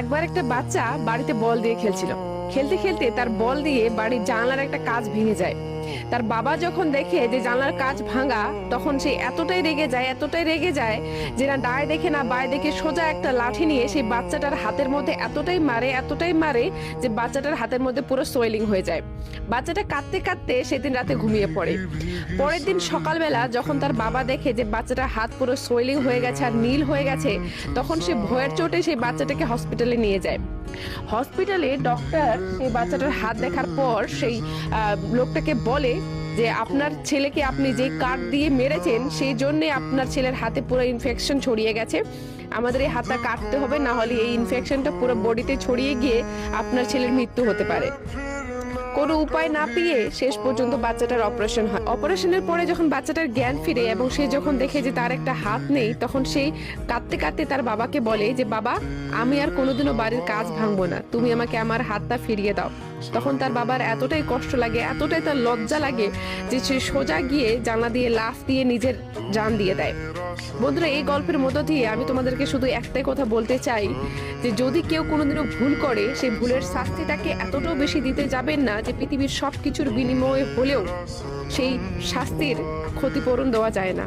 একবার একটা বাচ্চা বাড়িতে বল দিয়ে খেলছিল। খেলতে খেলতে তার বল দিয়ে বাড়ির জানলার একটা কাঁচ ভেঙে যায়। তার বাবা যখন দেখে যে জানলার কাঁচ ভাঙা, তখন সে এতটাই রেগে যায় যে না ডায় দেখে না বায় দেখে সোজা একটা লাঠি নিয়ে সেই বাচ্চাটার হাতের মধ্যে এতটাই মারে যে বাচ্চাটার হাতের মধ্যে পুরো সোয়েলিং হয়ে যায়। বাচ্চাটা কাঁদতে কাঁদতে সেদিন রাতে ঘুমিয়ে পড়ে। পরের দিন সকালবেলা যখন তার বাবা দেখে যে বাচ্চাটার হাত পুরো সোয়েলিং হয়ে গেছে আর নীল হয়ে গেছে, তখন সে ভয়ের চোটে সেই বাচ্চাটাকে হসপিটালে নিয়ে যায়। হসপিটালে ডক্টর সেই বাচ্চাটার হাত দেখার পর সেই লোকটাকে বলে যে আপনার ছেলেকে আপনি যে কাঠ দিয়ে মেরেছেন সেই জন্য আপনার ছেলের হাতে পুরো ইনফেকশন ছড়িয়ে গেছে। আমাদের এই হাতটা কাটতে হবে, না হলে এই ইনফেকশনটা পুরো বডিতে ছড়িয়ে গিয়ে আপনার ছেলের মৃত্যু হতে পারে। কোনো উপায় না পেয়ে শেষ পর্যন্ত বাচ্চাটার অপারেশন হয়। অপারেশনের পরে যখন বাচ্চাটার জ্ঞান ফিরে এবং সে যখন দেখে যে তার একটা হাত নেই, তখন সে কাঁদতে কাঁদতে তার বাবাকে বলে যে বাবা, আমি আর কোনোদিনও বাড়ির কাজ ভাঙবো না, তুমি আমাকে আমার হাতটা ফিরিয়ে দাও। তখন তার বাবার এতটাই কষ্ট লাগে, এতটাই তার লজ্জা লাগে যে সে সোজা গিয়ে জানলা দিয়ে লাফ দিয়ে নিজের জান দিয়ে দেয়। বন্ধুরা, এই গল্পের মধ্য দিয়ে আমি তোমাদেরকে শুধু একটাই কথা বলতে চাই যে যদি কেউ কোনোদিনও ভুল করে, সেই ভুলের শাস্তি তাকে এতটাও বেশি দিতে যাবেন না যে পৃথিবীর সবকিছুর বিনিময়ে হলেও সেই শাস্তির ক্ষতিপূরণ দেওয়া যায় না।